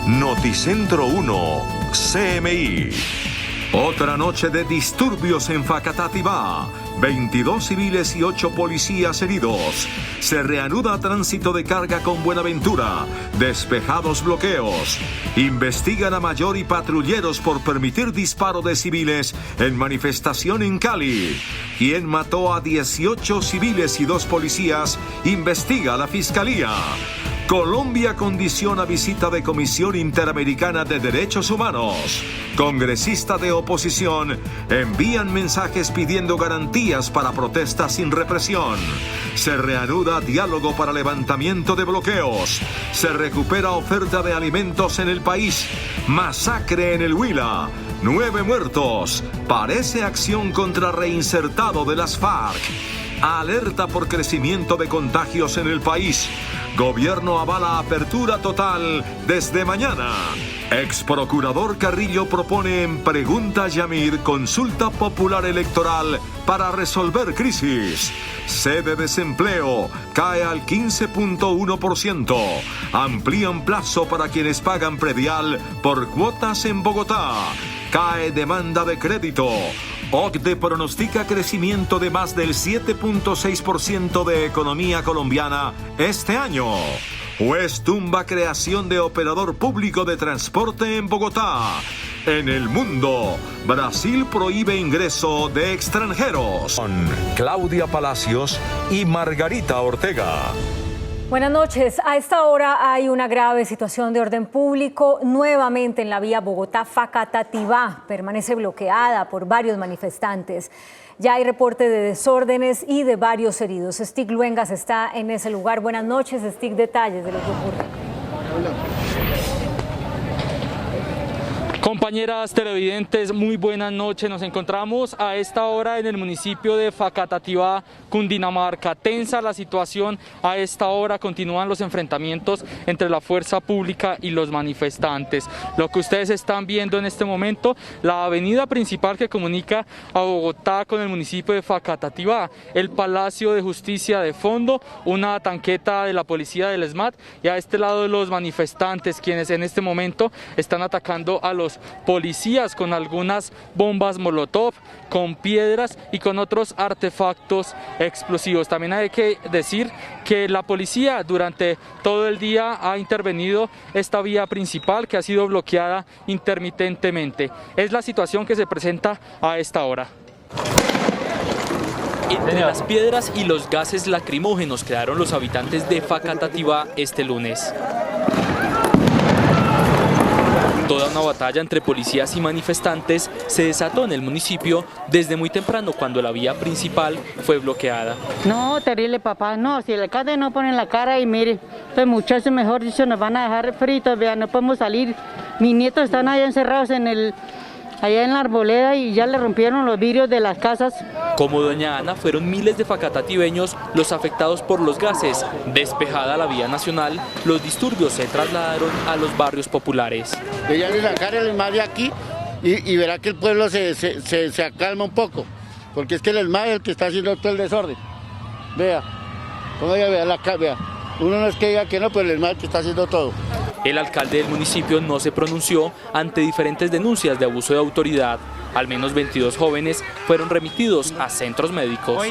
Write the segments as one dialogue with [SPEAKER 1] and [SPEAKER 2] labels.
[SPEAKER 1] Noticentro 1, CMI. Otra noche de disturbios en Facatativá. 22 civiles y 8 policías heridos. Se reanuda tránsito de carga con Buenaventura. Despejados bloqueos. Investigan a mayor y patrulleros por permitir disparo de civiles en manifestación en Cali. Quien mató a 18 civiles y 2 policías, investiga la fiscalía. Colombia condiciona visita de Comisión Interamericana de Derechos Humanos. Congresistas de oposición envían mensajes pidiendo garantías para protestas sin represión. Se reanuda diálogo para levantamiento de bloqueos. Se recupera oferta de alimentos en el país. Masacre en el Huila. 9 muertos. Parece acción contra reinsertado de las FARC. Alerta por crecimiento de contagios en el país. Gobierno avala apertura total desde mañana. Ex procurador Carrillo propone en Pregunta Yamir consulta popular electoral para resolver crisis. Sede desempleo cae al 15.1%. Amplían plazo para quienes pagan predial por cuotas en Bogotá. Cae demanda de crédito. OCDE pronostica crecimiento de más del 7.6% de economía colombiana este año. Juez tumba creación de operador público de transporte en Bogotá. En el mundo, Brasil prohíbe ingreso de extranjeros. Con Claudia Palacios y Margarita Ortega.
[SPEAKER 2] Buenas noches. A esta hora hay una grave situación de orden público nuevamente en la vía Bogotá-Facatativá. Permanece bloqueada por varios manifestantes. Ya hay reporte de desórdenes y de varios heridos. Stig Luengas está en ese lugar. Buenas noches, Stig. Detalles de lo que ocurre.
[SPEAKER 3] Compañeras televidentes, muy buenas noches. Nos encontramos a esta hora en el municipio de Facatativá, Cundinamarca. Tensa la situación a esta hora, continúan los enfrentamientos entre la fuerza pública y los manifestantes. Lo que ustedes están viendo en este momento, la avenida principal que comunica a Bogotá con el municipio de Facatativá, el Palacio de Justicia de fondo, una tanqueta de la policía del SMAT y a este lado los manifestantes, quienes en este momento están atacando a los policías con algunas bombas molotov, con piedras y con otros artefactos explosivos. También hay que decir que la policía durante todo el día ha intervenido esta vía principal que ha sido bloqueada intermitentemente. Es la situación que se presenta a esta hora. Entre las piedras y los gases lacrimógenos quedaron los habitantes de Facatativá este lunes. Toda una batalla entre policías y manifestantes se desató en el municipio desde muy temprano cuando la vía principal fue bloqueada.
[SPEAKER 4] No, terrible, papá. No, si el alcalde no pone la cara y mire, pues muchachos, mejor dicho, nos van a dejar fritos, vean, no podemos salir. Mis nietos están allá encerrados allá en la arboleda y ya le rompieron los vidrios de las casas.
[SPEAKER 3] Como doña Ana, fueron miles de facatativeños los afectados por los gases. Despejada la vía nacional, los disturbios se trasladaron a los barrios populares.
[SPEAKER 5] Ella le sacar el ESMAD de aquí y verá que el pueblo se acalma un poco, porque es que el ESMAD es el que está haciendo todo el desorden. Vea, como ella vea, uno no es que diga que no, pero el ESMAD es el que está haciendo todo.
[SPEAKER 3] El alcalde del municipio no se pronunció ante diferentes denuncias de abuso de autoridad. Al menos 22 jóvenes fueron remitidos a centros médicos.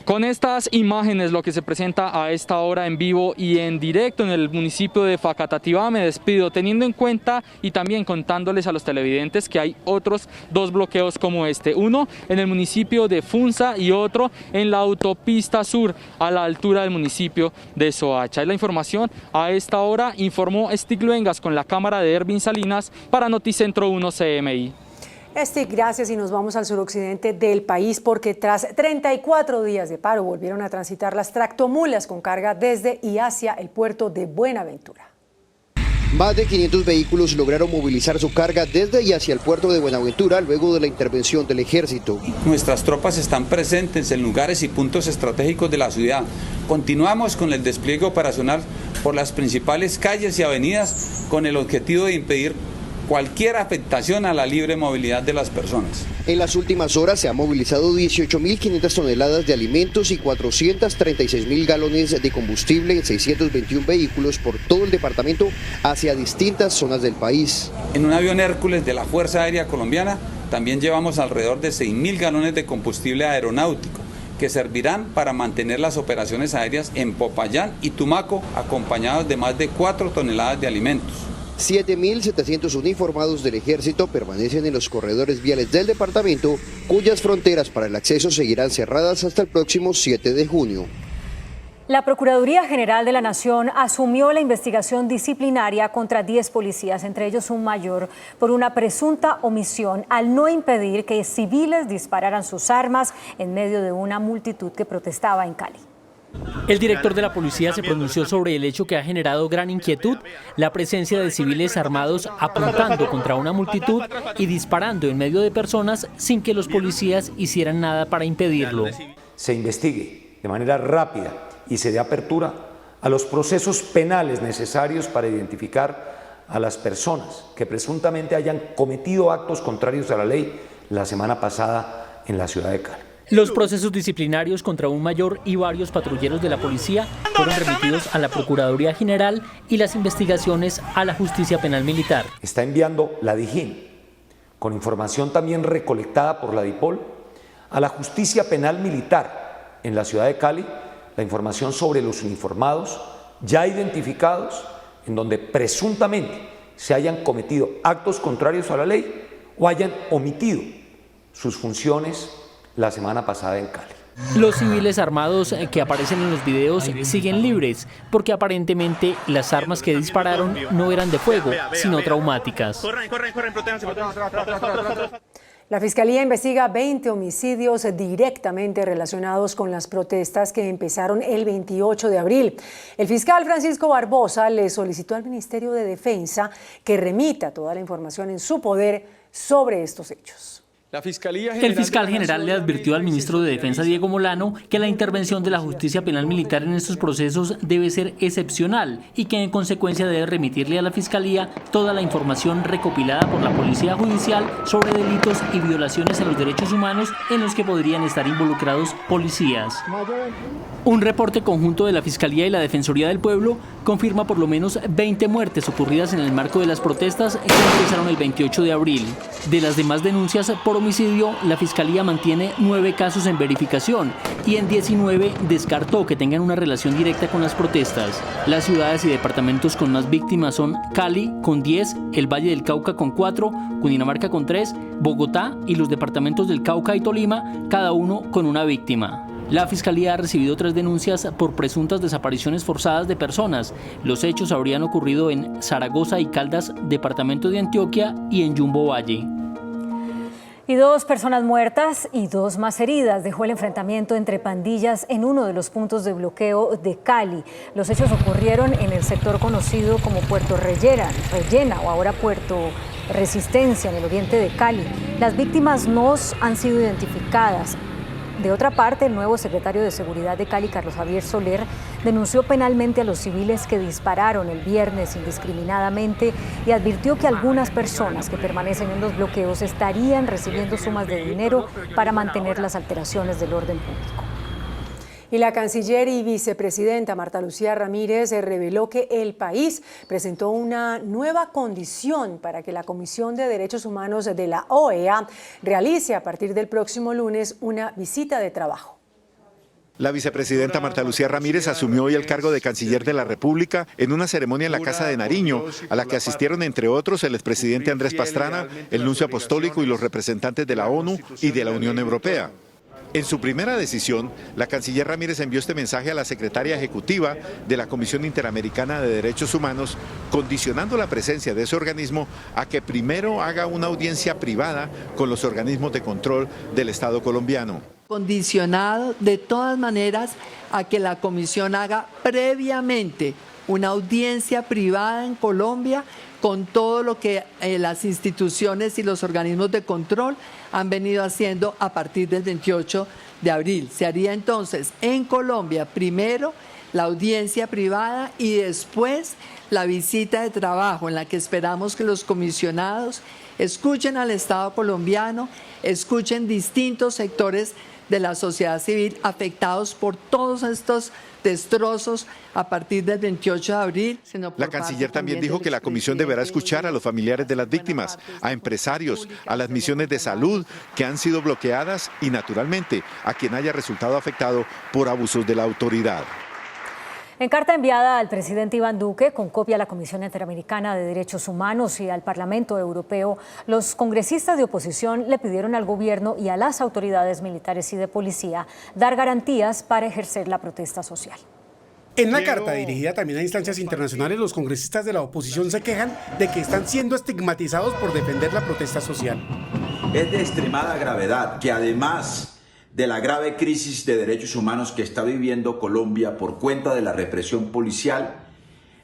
[SPEAKER 3] Con estas imágenes, lo que se presenta a esta hora en vivo y en directo en el municipio de Facatativá, me despido teniendo en cuenta y también contándoles a los televidentes que hay otros 2 bloqueos como este. Uno en el municipio de Funza y otro en la autopista sur a la altura del municipio de Soacha. Es la información a esta hora, informó Stig Luengas con la cámara de Ervin Salinas para Noticentro 1 CMI.
[SPEAKER 2] Stig, gracias, y nos vamos al suroccidente del país porque tras 34 días de paro volvieron a transitar las tractomulas con carga desde y hacia el puerto de Buenaventura.
[SPEAKER 6] Más de 500 vehículos lograron movilizar su carga desde y hacia el puerto de Buenaventura luego de la intervención del ejército.
[SPEAKER 7] Nuestras tropas están presentes en lugares y puntos estratégicos de la ciudad. Continuamos con el despliegue operacional por las principales calles y avenidas con el objetivo de impedir cualquier afectación a la libre movilidad de las personas.
[SPEAKER 6] En las últimas horas se han movilizado 18.500 toneladas de alimentos y 436.000 galones de combustible en 621 vehículos por todo el departamento hacia distintas zonas del país.
[SPEAKER 7] En un avión Hércules de la Fuerza Aérea Colombiana también llevamos alrededor de 6.000 galones de combustible aeronáutico que servirán para mantener las operaciones aéreas en Popayán y Tumaco, acompañados de más de 4 toneladas de alimentos.
[SPEAKER 6] 7.700 uniformados del ejército permanecen en los corredores viales del departamento, cuyas fronteras para el acceso seguirán cerradas hasta el próximo 7 de junio.
[SPEAKER 2] La Procuraduría General de la Nación asumió la investigación disciplinaria contra 10 policías, entre ellos un mayor, por una presunta omisión al no impedir que civiles dispararan sus armas en medio de una multitud que protestaba en Cali.
[SPEAKER 8] El director de la policía se pronunció sobre el hecho que ha generado gran inquietud, la presencia de civiles armados apuntando contra una multitud y disparando en medio de personas sin que los policías hicieran nada para impedirlo.
[SPEAKER 9] Se investigue de manera rápida y se dé apertura a los procesos penales necesarios para identificar a las personas que presuntamente hayan cometido actos contrarios a la ley la semana pasada en la ciudad de Cali.
[SPEAKER 8] Los procesos disciplinarios contra un mayor y varios patrulleros de la policía fueron remitidos a la Procuraduría General y las investigaciones a la Justicia Penal Militar.
[SPEAKER 9] Está enviando la DIJÍN, con información también recolectada por la DIPOL, a la Justicia Penal Militar en la ciudad de Cali, la información sobre los uniformados ya identificados en donde presuntamente se hayan cometido actos contrarios a la ley o hayan omitido sus funciones la semana pasada en Cali.
[SPEAKER 8] Los civiles armados que aparecen en los videos siguen libres porque aparentemente las armas que dispararon no eran de fuego, sino traumáticas.
[SPEAKER 10] La Fiscalía investiga 20 homicidios directamente relacionados con las protestas que empezaron el 28 de abril. El fiscal Francisco Barbosa le solicitó al Ministerio de Defensa que remita toda la información en su poder sobre estos hechos.
[SPEAKER 8] El fiscal general le advirtió al ministro de Defensa, Diego Molano, que la intervención de la Justicia Penal Militar en estos procesos debe ser excepcional y que en consecuencia debe remitirle a la Fiscalía toda la información recopilada por la Policía Judicial sobre delitos y violaciones a los derechos humanos en los que podrían estar involucrados policías. Un reporte conjunto de la Fiscalía y la Defensoría del Pueblo confirma por lo menos 20 muertes ocurridas en el marco de las protestas que empezaron el 28 de abril. De las demás denuncias por homicidio, la Fiscalía mantiene 9 casos en verificación y en 19 descartó que tengan una relación directa con las protestas. Las ciudades y departamentos con más víctimas son Cali con 10, el Valle del Cauca con 4, Cundinamarca con 3, Bogotá y los departamentos del Cauca y Tolima, cada uno con una víctima. La Fiscalía ha recibido 3 denuncias por presuntas desapariciones forzadas de personas. Los hechos habrían ocurrido en Zaragoza y Caldas, departamento de Antioquia, y en Yumbo Valle.
[SPEAKER 2] Y 2 personas muertas y 2 más heridas dejó el enfrentamiento entre pandillas en uno de los puntos de bloqueo de Cali. Los hechos ocurrieron en el sector conocido como Puerto Rellena o ahora Puerto Resistencia, en el oriente de Cali. Las víctimas no han sido identificadas. De otra parte, el nuevo secretario de Seguridad de Cali, Carlos Javier Soler, denunció penalmente a los civiles que dispararon el viernes indiscriminadamente y advirtió que algunas personas que permanecen en los bloqueos estarían recibiendo sumas de dinero para mantener las alteraciones del orden público.
[SPEAKER 10] Y la canciller y vicepresidenta Marta Lucía Ramírez reveló que el país presentó una nueva condición para que la Comisión de Derechos Humanos de la OEA realice a partir del próximo lunes una visita de trabajo.
[SPEAKER 11] La vicepresidenta Marta Lucía Ramírez asumió hoy el cargo de canciller de la República en una ceremonia en la Casa de Nariño, a la que asistieron entre otros el expresidente Andrés Pastrana, el nuncio apostólico y los representantes de la ONU y de la Unión Europea. En su primera decisión, la canciller Ramírez envió este mensaje a la secretaria ejecutiva de la Comisión Interamericana de Derechos Humanos, condicionando la presencia de ese organismo a que primero haga una audiencia privada con los organismos de control del Estado colombiano.
[SPEAKER 12] Condicionado de todas maneras a que la Comisión haga previamente una audiencia privada en Colombia con todo lo que las instituciones y los organismos de control han venido haciendo a partir del 28 de abril. Se haría entonces en Colombia primero la audiencia privada y después la visita de trabajo en la que esperamos que los comisionados escuchen al Estado colombiano, escuchen distintos sectores de la sociedad civil afectados por todos estos destrozos a partir del 28 de abril.
[SPEAKER 11] La canciller también dijo que la comisión deberá escuchar a los familiares de las víctimas, a empresarios, a las misiones de salud que han sido bloqueadas y, naturalmente, a quien haya resultado afectado por abusos de la autoridad.
[SPEAKER 2] En carta enviada al presidente Iván Duque, con copia a la Comisión Interamericana de Derechos Humanos y al Parlamento Europeo, los congresistas de oposición le pidieron al gobierno y a las autoridades militares y de policía dar garantías para ejercer la protesta social.
[SPEAKER 13] En la carta dirigida también a instancias internacionales, los congresistas de la oposición se quejan de que están siendo estigmatizados por defender la protesta social.
[SPEAKER 14] Es de extremada gravedad que además de la grave crisis de derechos humanos que está viviendo Colombia por cuenta de la represión policial,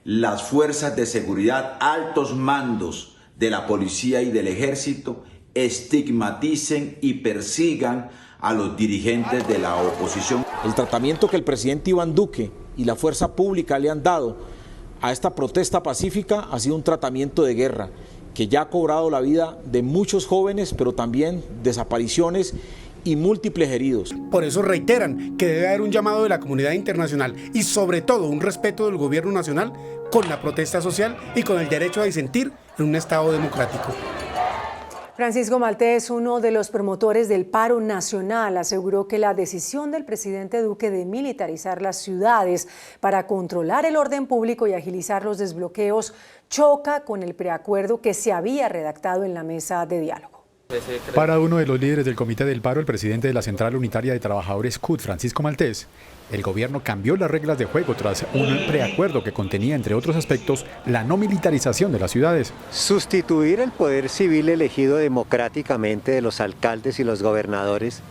[SPEAKER 14] las fuerzas de seguridad, altos mandos de la policía y del ejército estigmaticen y persigan a los dirigentes de la oposición.
[SPEAKER 15] El tratamiento que el presidente Iván Duque y la fuerza pública le han dado a esta protesta pacífica ha sido un tratamiento de guerra que ya ha cobrado la vida de muchos jóvenes, pero también desapariciones y múltiples heridos.
[SPEAKER 13] Por eso reiteran que debe haber un llamado de la comunidad internacional y sobre todo un respeto del gobierno nacional con la protesta social y con el derecho a disentir en un Estado democrático.
[SPEAKER 10] Francisco Maltés, uno de los promotores del paro nacional, aseguró que la decisión del presidente Duque de militarizar las ciudades para controlar el orden público y agilizar los desbloqueos choca con el preacuerdo que se había redactado en la mesa de diálogo.
[SPEAKER 16] Para uno de los líderes del Comité del Paro, el presidente de la Central Unitaria de Trabajadores CUT, Francisco Maltés, el gobierno cambió las reglas de juego tras un preacuerdo que contenía, entre otros aspectos, la no militarización de las ciudades.
[SPEAKER 17] Sustituir el poder civil elegido democráticamente de los alcaldes y los gobernadores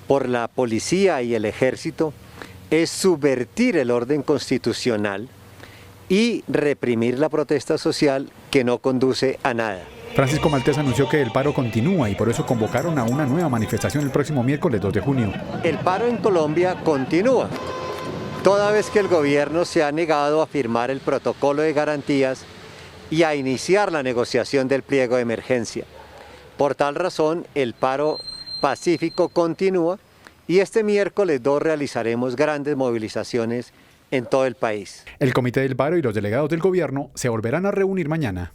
[SPEAKER 17] por la policía y el ejército es subvertir el orden constitucional y reprimir la protesta social que no conduce a nada.
[SPEAKER 16] Francisco Maltés anunció que el paro continúa y por eso convocaron a una nueva manifestación el próximo miércoles 2 de junio.
[SPEAKER 17] El paro en Colombia continúa, toda vez que el gobierno se ha negado a firmar el protocolo de garantías y a iniciar la negociación del pliego de emergencia. Por tal razón, el paro pacífico continúa y este miércoles 2 realizaremos grandes movilizaciones en todo el país.
[SPEAKER 16] El Comité del Paro y los delegados del gobierno se volverán a reunir mañana.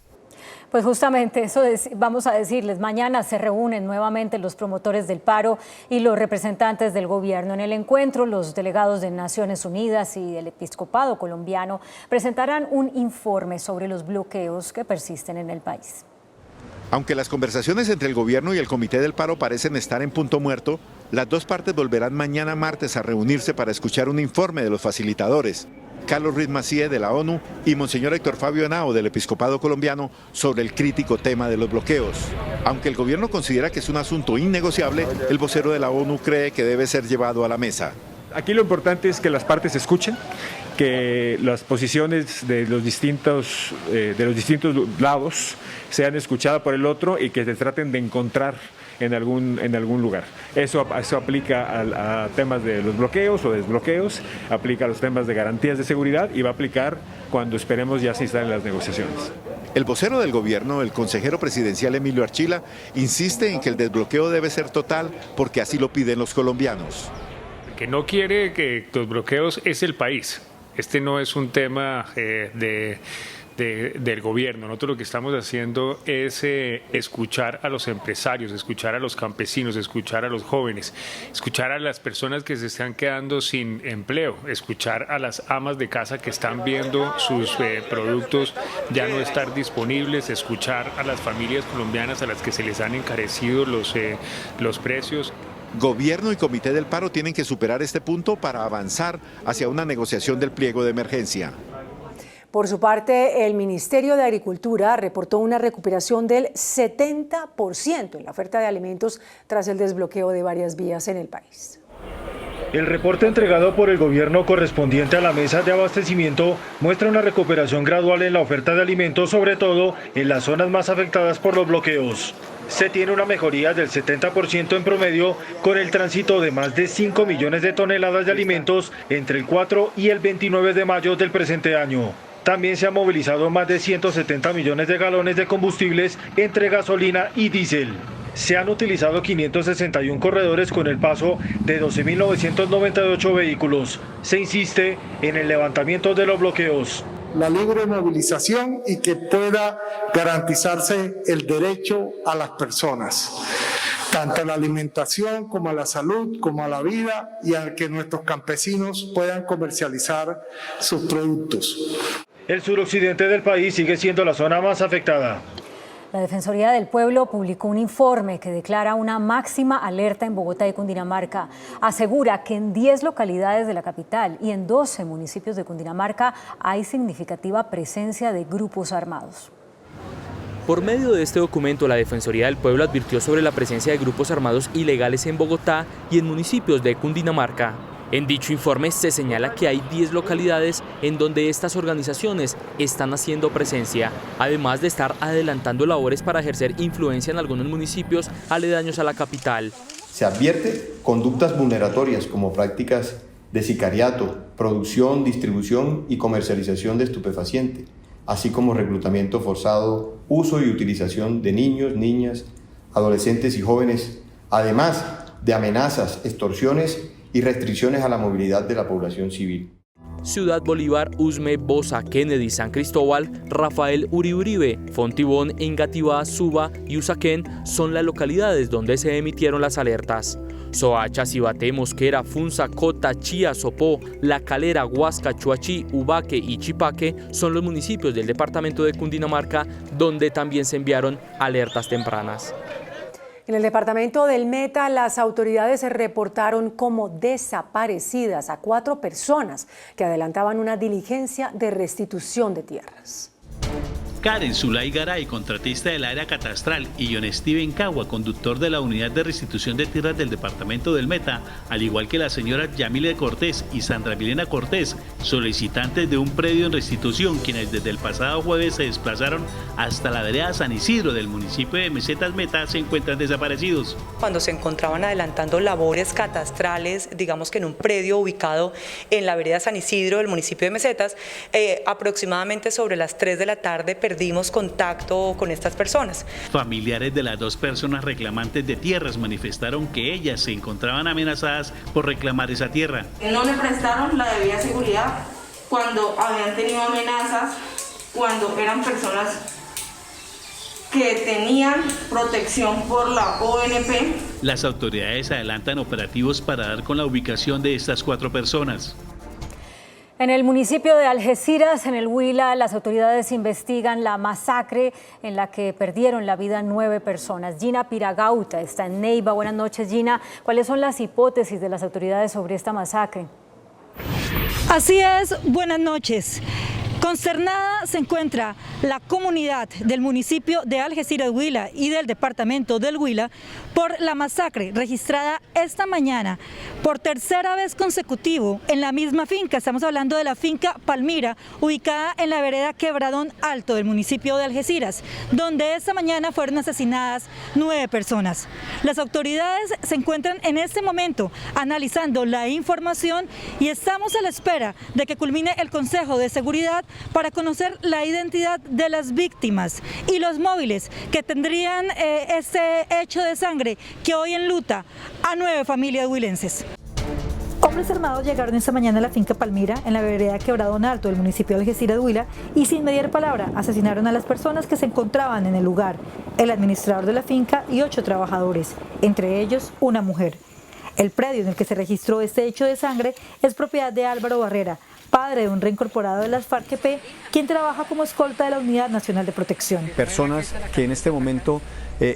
[SPEAKER 2] Pues justamente eso vamos a decirles, mañana se reúnen nuevamente los promotores del paro y los representantes del gobierno. En el encuentro, los delegados de Naciones Unidas y del Episcopado colombiano presentarán un informe sobre los bloqueos que persisten en el país.
[SPEAKER 11] Aunque las conversaciones entre el gobierno y el Comité del Paro parecen estar en punto muerto, las dos partes volverán mañana martes a reunirse para escuchar un informe de los facilitadores, Carlos Ruiz Massieu de la ONU y Monseñor Héctor Fabio Henao del Episcopado colombiano, sobre el crítico tema de los bloqueos. Aunque el gobierno considera que es un asunto innegociable, el vocero de la ONU cree que debe ser llevado a la mesa.
[SPEAKER 18] Aquí lo importante es que las partes escuchen, que las posiciones de los distintos lados sean escuchadas por el otro y que se traten de encontrar en algún lugar. Eso aplica a temas de los bloqueos o desbloqueos, aplica a los temas de garantías de seguridad y va a aplicar cuando esperemos ya se instalen las negociaciones.
[SPEAKER 11] El vocero del gobierno, el consejero presidencial Emilio Archila, insiste en que el desbloqueo debe ser total porque así lo piden los colombianos.
[SPEAKER 19] El que no quiere que los bloqueos es el país. Este no es un tema del gobierno. Nosotros lo que estamos haciendo es escuchar a los empresarios, escuchar a los campesinos, escuchar a los jóvenes, escuchar a las personas que se están quedando sin empleo, escuchar a las amas de casa que están viendo sus productos ya no estar disponibles, escuchar a las familias colombianas a las que se les han encarecido los precios.
[SPEAKER 11] Gobierno y Comité del Paro tienen que superar este punto para avanzar hacia una negociación del pliego de emergencia.
[SPEAKER 10] Por su parte, el Ministerio de Agricultura reportó una recuperación del 70% en la oferta de alimentos tras el desbloqueo de varias vías en el país.
[SPEAKER 20] El reporte entregado por el gobierno correspondiente a la mesa de abastecimiento muestra una recuperación gradual en la oferta de alimentos, sobre todo en las zonas más afectadas por los bloqueos. Se tiene una mejoría del 70% en promedio con el tránsito de más de 5 millones de toneladas de alimentos entre el 4 y el 29 de mayo del presente año. También se han movilizado más de 170 millones de galones de combustibles entre gasolina y diésel. Se han utilizado 561 corredores con el paso de 12.998 vehículos. Se insiste en el levantamiento de los bloqueos.
[SPEAKER 21] La libre movilización y que pueda garantizarse el derecho a las personas, tanto a la alimentación como a la salud, como a la vida, y a que nuestros campesinos puedan comercializar sus productos.
[SPEAKER 20] El suroccidente del país sigue siendo la zona más afectada.
[SPEAKER 2] La Defensoría del Pueblo publicó un informe que declara una máxima alerta en Bogotá y Cundinamarca. Asegura que en 10 localidades de la capital y en 12 municipios de Cundinamarca hay significativa presencia de grupos armados.
[SPEAKER 22] Por medio de este documento, la Defensoría del Pueblo advirtió sobre la presencia de grupos armados ilegales en Bogotá y en municipios de Cundinamarca. En dicho informe se señala que hay 10 localidades en donde estas organizaciones están haciendo presencia, además de estar adelantando labores para ejercer influencia en algunos municipios aledaños a la capital.
[SPEAKER 23] Se advierte conductas vulneratorias como prácticas de sicariato, producción, distribución y comercialización de estupefaciente, así como reclutamiento forzado, uso y utilización de niños, niñas, adolescentes y jóvenes, además de amenazas, extorsiones y restricciones a la movilidad de la población civil.
[SPEAKER 22] Ciudad Bolívar, Usme, Bosa, Kennedy, San Cristóbal, Rafael Uribe, Fontibón, Engativá, Suba y Usaquén son las localidades donde se emitieron las alertas. Soacha, Cibate, Mosquera, Funza, Cota, Chía, Sopó, La Calera, Huasca, Chuachi, Ubaque y Chipaque son los municipios del departamento de Cundinamarca donde también se enviaron alertas tempranas.
[SPEAKER 10] En el departamento del Meta, las autoridades reportaron como desaparecidas a 4 personas que adelantaban una diligencia de restitución de tierras.
[SPEAKER 24] Karen Zulay Garay, contratista del área catastral, y John Steven Cagua, conductor de la unidad de restitución de tierras del departamento del Meta, al igual que la señora Yamile Cortés y Sandra Milena Cortés, solicitantes de un predio en restitución, quienes desde el pasado jueves se desplazaron hasta la vereda San Isidro del municipio de Mesetas Meta, se encuentran desaparecidos.
[SPEAKER 25] Cuando se encontraban adelantando labores catastrales, digamos que en un predio ubicado en la vereda San Isidro del municipio de Mesetas, aproximadamente sobre las 3 de la tarde perdimos contacto con estas personas.
[SPEAKER 24] Familiares de las 2 personas reclamantes de tierras manifestaron que ellas se encontraban amenazadas por reclamar esa tierra.
[SPEAKER 26] No le prestaron la debida seguridad cuando habían tenido amenazas, cuando eran personas que tenían protección por la ONP.
[SPEAKER 24] Las autoridades adelantan operativos para dar con la ubicación de estas 4 personas.
[SPEAKER 2] En el municipio de Algeciras, en el Huila, las autoridades investigan la masacre en la que perdieron la vida 9 personas. Gina Piragauta está en Neiva. Buenas noches, Gina. ¿Cuáles son las hipótesis de las autoridades sobre esta masacre?
[SPEAKER 27] Así es, buenas noches. Consternada se encuentra la comunidad del municipio de Algeciras Huila y del departamento del Huila por la masacre registrada esta mañana por tercera vez consecutivo en la misma finca. Estamos hablando de la finca Palmira, ubicada en la vereda Quebradón Alto del municipio de Algeciras, donde esta mañana fueron asesinadas 9 personas. Las autoridades se encuentran en este momento analizando la información y estamos a la espera de que culmine el Consejo de Seguridad para conocer la identidad de las víctimas y los móviles que tendrían este hecho de sangre que hoy enluta a 9 familias huilenses. Hombres armados llegaron esta mañana a la finca Palmira, en la vereda Quebradón Alto del municipio de Algeciras Huila, y sin mediar palabra asesinaron a las personas que se encontraban en el lugar, el administrador de la finca y 8 trabajadores, entre ellos una mujer. El predio en el que se registró este hecho de sangre es propiedad de Álvaro Barrera, padre de un reincorporado de las FARC-EP, quien trabaja como escolta de la Unidad Nacional de Protección.
[SPEAKER 28] Personas que en este momento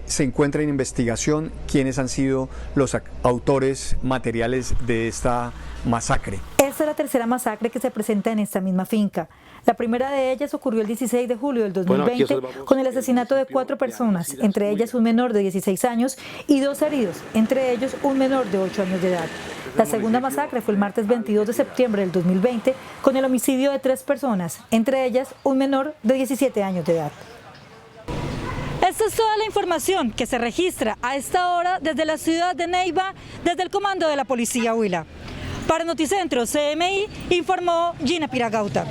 [SPEAKER 28] se encuentran en investigación, quienes han sido los autores materiales de esta masacre.
[SPEAKER 27] Esta es la tercera masacre que se presenta en esta misma finca. La primera de ellas ocurrió el 16 de julio del 2020 con el asesinato de 4 personas, entre ellas un menor de 16 años y 2 heridos, entre ellos un menor de 8 años de edad. La segunda masacre fue el martes 22 de septiembre del 2020 con el homicidio de 3 personas, entre ellas un menor de 17 años de edad. Esta es toda la información que se registra a esta hora desde la ciudad de Neiva, desde el comando de la Policía Huila. Para Noticentro CMI informó Gina Piragauta.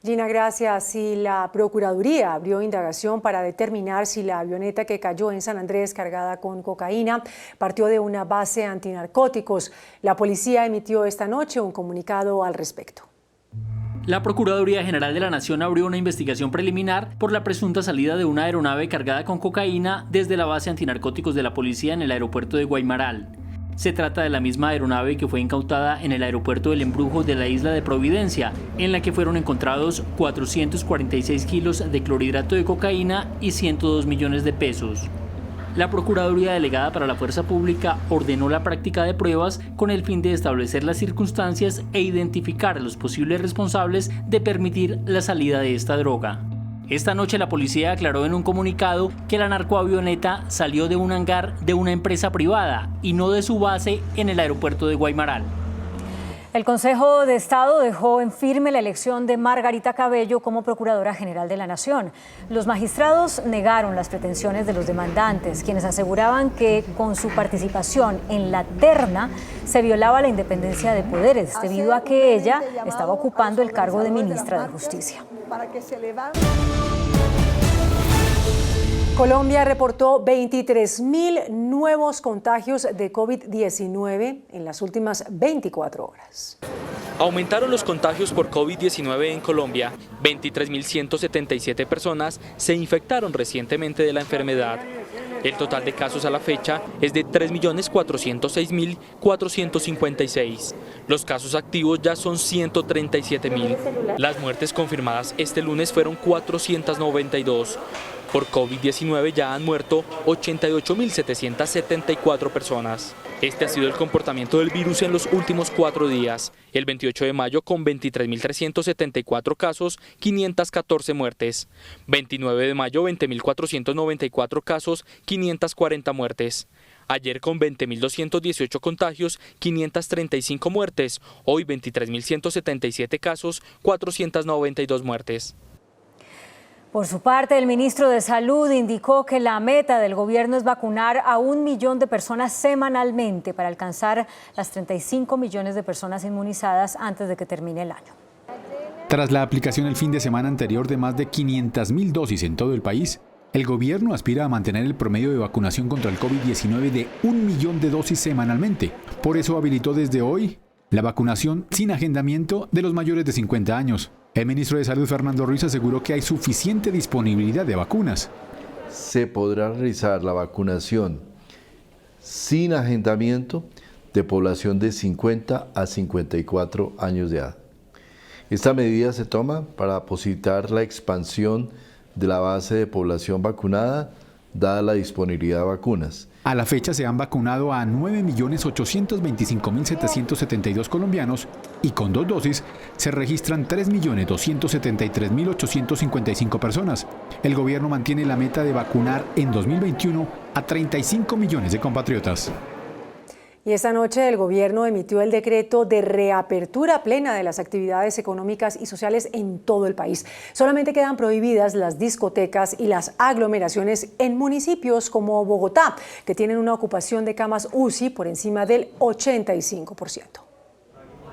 [SPEAKER 10] Gina, gracias. Y la Procuraduría abrió indagación para determinar si la avioneta que cayó en San Andrés cargada con cocaína partió de una base antinarcóticos. La policía emitió esta noche un comunicado al respecto.
[SPEAKER 1] La Procuraduría General de la Nación abrió una investigación preliminar por la presunta salida de una aeronave cargada con cocaína desde la base antinarcóticos de la policía en el aeropuerto de Guaymaral. Se trata de la misma aeronave que fue incautada en el aeropuerto del Embrujo de la isla de Providencia, en la que fueron encontrados 446 kilos de clorhidrato de cocaína y 102 millones de pesos. La Procuraduría Delegada para la Fuerza Pública ordenó la práctica de pruebas con el fin de establecer las circunstancias e identificar a los posibles responsables de permitir la salida de esta droga. Esta noche la policía aclaró en un comunicado que la narcoavioneta salió de un hangar de una empresa privada y no de su base en el aeropuerto de Guaymaral.
[SPEAKER 2] El Consejo de Estado dejó en firme la elección de Margarita Cabello como Procuradora General de la Nación. Los magistrados negaron las pretensiones de los demandantes, quienes aseguraban que con su participación en la terna se violaba la independencia de poderes, debido a que ella estaba ocupando el cargo de ministra de Justicia. Colombia reportó 23.000 nuevos contagios de COVID-19 en las últimas 24 horas.
[SPEAKER 22] Aumentaron los contagios por COVID-19 en Colombia. 23.177 personas se infectaron recientemente de la enfermedad. El total de casos a la fecha es de 3.406.456. Los casos activos ya son 137.000. Las muertes confirmadas este lunes fueron 492. Por COVID-19 ya han muerto 88.774 personas. Este ha sido el comportamiento del virus en los últimos 4 días. El 28 de mayo con 23.374 casos, 514 muertes. 29 de mayo 20.494 casos, 540 muertes. Ayer con 20.218 contagios, 535 muertes. Hoy 23.177 casos, 492 muertes.
[SPEAKER 2] Por su parte, el ministro de Salud indicó que la meta del gobierno es vacunar a 1 millón de personas semanalmente para alcanzar las 35 millones de personas inmunizadas antes de que termine el año.
[SPEAKER 16] Tras la aplicación el fin de semana anterior de más de 500.000 dosis en todo el país, el gobierno aspira a mantener el promedio de vacunación contra el COVID-19 de 1 millón de dosis semanalmente. Por eso habilitó desde hoy la vacunación sin agendamiento de los mayores de 50 años. El ministro de Salud, Fernando Ruiz, aseguró que hay suficiente disponibilidad de vacunas.
[SPEAKER 3] Se podrá realizar la vacunación sin agendamiento de población de 50 a 54 años de edad. Esta medida se toma para posibilitar la expansión de la base de población vacunada, dada la disponibilidad de vacunas.
[SPEAKER 16] A la fecha se han vacunado a 9.825.772 colombianos y con 2 dosis se registran 3.273.855 personas. El gobierno mantiene la meta de vacunar en 2021 a 35 millones de compatriotas.
[SPEAKER 10] Y esta noche el gobierno emitió el decreto de reapertura plena de las actividades económicas y sociales en todo el país. Solamente quedan prohibidas las discotecas y las aglomeraciones en municipios como Bogotá, que tienen una ocupación de camas UCI por encima del 85%.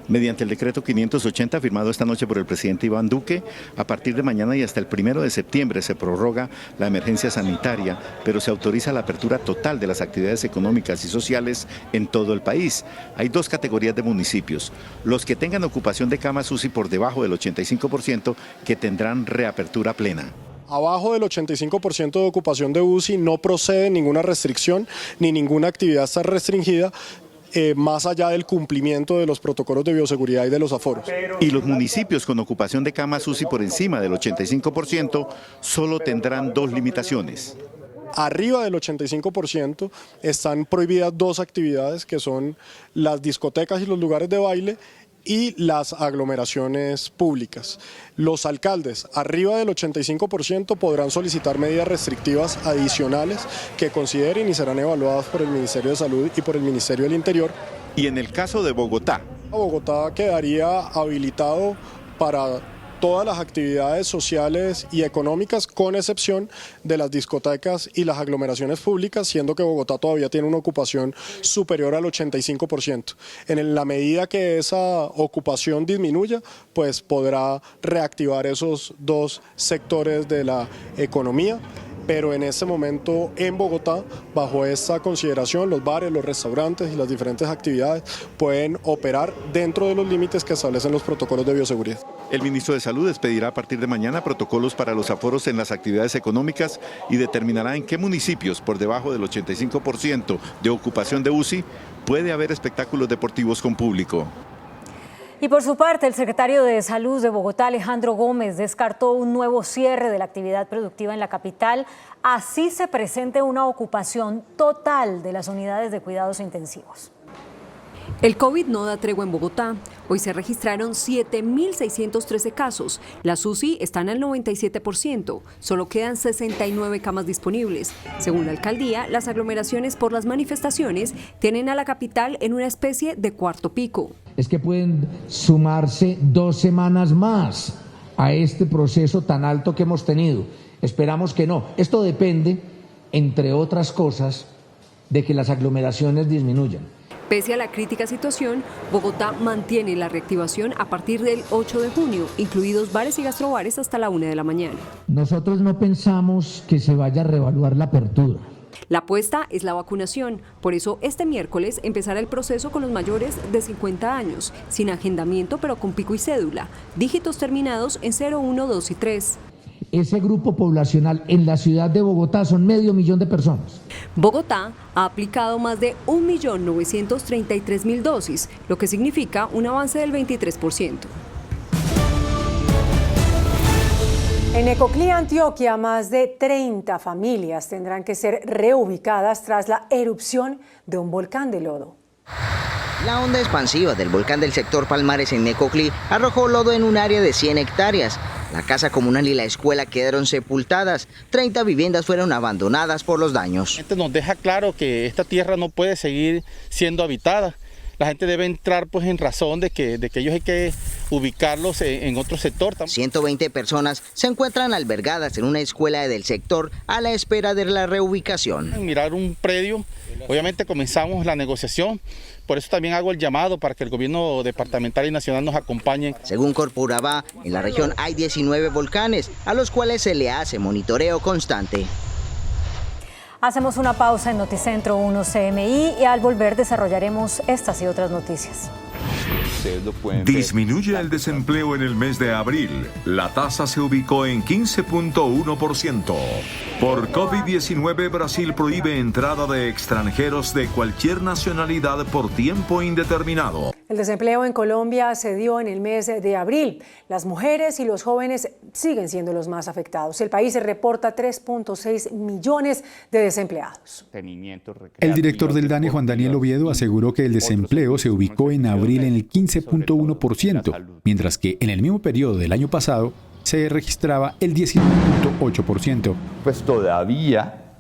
[SPEAKER 11] Mediante el decreto 580 firmado esta noche por el presidente Iván Duque, a partir de mañana y hasta el 1 de septiembre se prorroga la emergencia sanitaria, pero se autoriza la apertura total de las actividades económicas y sociales en todo el país. Hay 2 categorías de municipios: los que tengan ocupación de camas UCI por debajo del 85%, que tendrán reapertura plena.
[SPEAKER 4] Abajo del 85% de ocupación de UCI no procede ninguna restricción ni ninguna actividad está restringida, más allá del cumplimiento de los protocolos de bioseguridad y de los aforos.
[SPEAKER 11] Y los municipios con ocupación de camas UCI por encima del 85% solo tendrán 2 limitaciones.
[SPEAKER 4] Arriba del 85% están prohibidas 2 actividades, que son las discotecas y los lugares de baile y las aglomeraciones públicas. Los alcaldes arriba del 85% podrán solicitar medidas restrictivas adicionales que consideren y serán evaluadas por el Ministerio de Salud y por el Ministerio del Interior.
[SPEAKER 11] Y en el caso de Bogotá.
[SPEAKER 4] Bogotá quedaría habilitado para todas las actividades sociales y económicas, con excepción de las discotecas y las aglomeraciones públicas, siendo que Bogotá todavía tiene una ocupación superior al 85%. En la medida que esa ocupación disminuya, pues podrá reactivar esos dos sectores de la economía. Pero en este momento en Bogotá, bajo esta consideración, los bares, los restaurantes y las diferentes actividades pueden operar dentro de los límites que establecen los protocolos de bioseguridad.
[SPEAKER 11] El ministro de Salud expedirá a partir de mañana protocolos para los aforos en las actividades económicas y determinará en qué municipios, por debajo del 85% de ocupación de UCI, puede haber espectáculos deportivos con público.
[SPEAKER 2] Y por su parte, el secretario de Salud de Bogotá, Alejandro Gómez, descartó un nuevo cierre de la actividad productiva en la capital, así se presente una ocupación total de las unidades de cuidados intensivos.
[SPEAKER 5] El COVID no da tregua en Bogotá. Hoy se registraron 7.613 casos. Las UCI están al 97%. Solo quedan 69 camas disponibles. Según la alcaldía, las aglomeraciones por las manifestaciones tienen a la capital en una especie de cuarto pico.
[SPEAKER 6] Es que pueden sumarse 2 semanas más a este proceso tan alto que hemos tenido. Esperamos que no. Esto depende, entre otras cosas, de que las aglomeraciones disminuyan.
[SPEAKER 5] Pese a la crítica situación, Bogotá mantiene la reactivación a partir del 8 de junio, incluidos bares y gastrobares hasta la 1 de la mañana.
[SPEAKER 6] Nosotros no pensamos que se vaya a reevaluar la apertura.
[SPEAKER 5] La apuesta es la vacunación, por eso este miércoles empezará el proceso con los mayores de 50 años, sin agendamiento pero con pico y cédula, dígitos terminados en 0, 1, 2 y 3.
[SPEAKER 6] Ese grupo poblacional en la ciudad de Bogotá son 500.000 de personas.
[SPEAKER 5] Bogotá ha aplicado más de 1.933.000 dosis, lo que significa un avance del 23%.
[SPEAKER 10] En Necoclí, Antioquia, más de 30 familias tendrán que ser reubicadas tras la erupción de un volcán de lodo.
[SPEAKER 7] La onda expansiva del volcán del sector Palmares en Necoclí arrojó lodo en un área de 100 hectáreas. La casa comunal y la escuela quedaron sepultadas. 30 viviendas fueron abandonadas por los daños.
[SPEAKER 8] Esto nos deja claro que esta tierra no puede seguir siendo habitada. La gente debe entrar pues en razón de que ellos hay que ubicarlos en otro sector.
[SPEAKER 7] 120 personas se encuentran albergadas en una escuela del sector a la espera de la reubicación.
[SPEAKER 8] Mirar un predio, obviamente comenzamos la negociación. Por eso también hago el llamado para que el gobierno departamental y nacional nos acompañen.
[SPEAKER 7] Según Corporabá, en la región hay 19 volcanes, a los cuales se le hace monitoreo constante.
[SPEAKER 2] Hacemos una pausa en Noticentro 1 CMI y al volver desarrollaremos estas y otras noticias.
[SPEAKER 9] Disminuye el desempleo en el mes de abril. La tasa se ubicó en 15.1%. Por COVID-19, Brasil prohíbe entrada de extranjeros de cualquier nacionalidad por tiempo indeterminado.
[SPEAKER 10] El desempleo en Colombia se dio en el mes de abril. Las mujeres y los jóvenes siguen siendo los más afectados. El país reporta 3.6 millones de desempleados.
[SPEAKER 16] El director del DANE, Juan Daniel Oviedo, aseguró que el desempleo se ubicó en abril en el 15.1%, mientras que en el mismo periodo del año pasado se registraba el 19.8%.
[SPEAKER 12] Pues todavía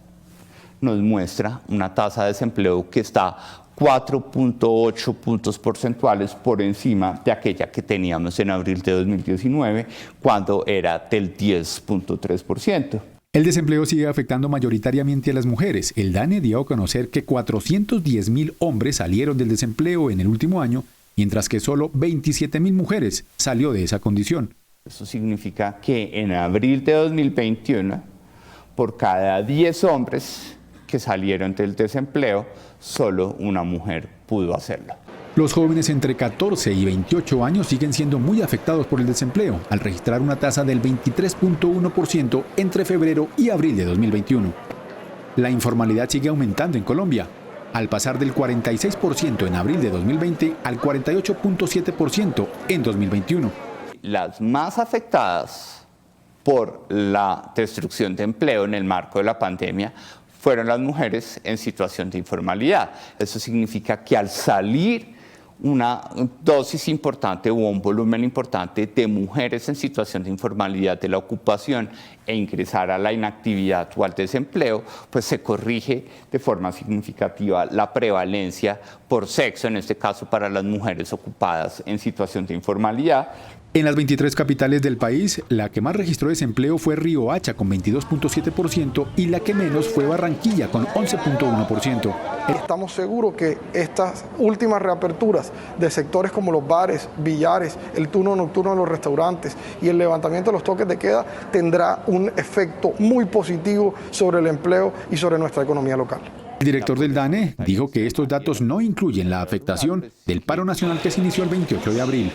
[SPEAKER 12] nos muestra una tasa de desempleo que está 4.8 puntos porcentuales por encima de aquella que teníamos en abril de 2019, cuando era del 10.3%.
[SPEAKER 16] El desempleo sigue afectando mayoritariamente a las mujeres. El DANE dio a conocer que 410.000 hombres salieron del desempleo en el último año, mientras que solo 27.000 mujeres salió de esa condición.
[SPEAKER 12] Eso significa que en abril de 2021, por cada 10 hombres que salieron del desempleo, solo una mujer pudo hacerlo.
[SPEAKER 16] Los jóvenes entre 14 y 28 años siguen siendo muy afectados por el desempleo, al registrar una tasa del 23.1% entre febrero y abril de 2021. La informalidad sigue aumentando en Colombia, al pasar del 46% en abril de 2020 al 48.7% en 2021.
[SPEAKER 12] Las más afectadas por la destrucción de empleo en el marco de la pandemia fueron las mujeres en situación de informalidad. Eso significa que al salir una dosis importante o un volumen importante de mujeres en situación de informalidad de la ocupación e ingresar a la inactividad o al desempleo, pues se corrige de forma significativa la prevalencia por sexo, en este caso para las mujeres ocupadas en situación de informalidad.
[SPEAKER 16] En las 23 capitales del país, la que más registró desempleo fue Riohacha con 22.7% y la que menos fue Barranquilla con 11.1%.
[SPEAKER 13] Estamos seguros que estas últimas reaperturas de sectores como los bares, billares, el turno nocturno de los restaurantes y el levantamiento de los toques de queda tendrá un efecto muy positivo sobre el empleo y sobre nuestra economía local.
[SPEAKER 16] El director del DANE dijo que estos datos no incluyen la afectación del paro nacional que se inició el 28 de abril.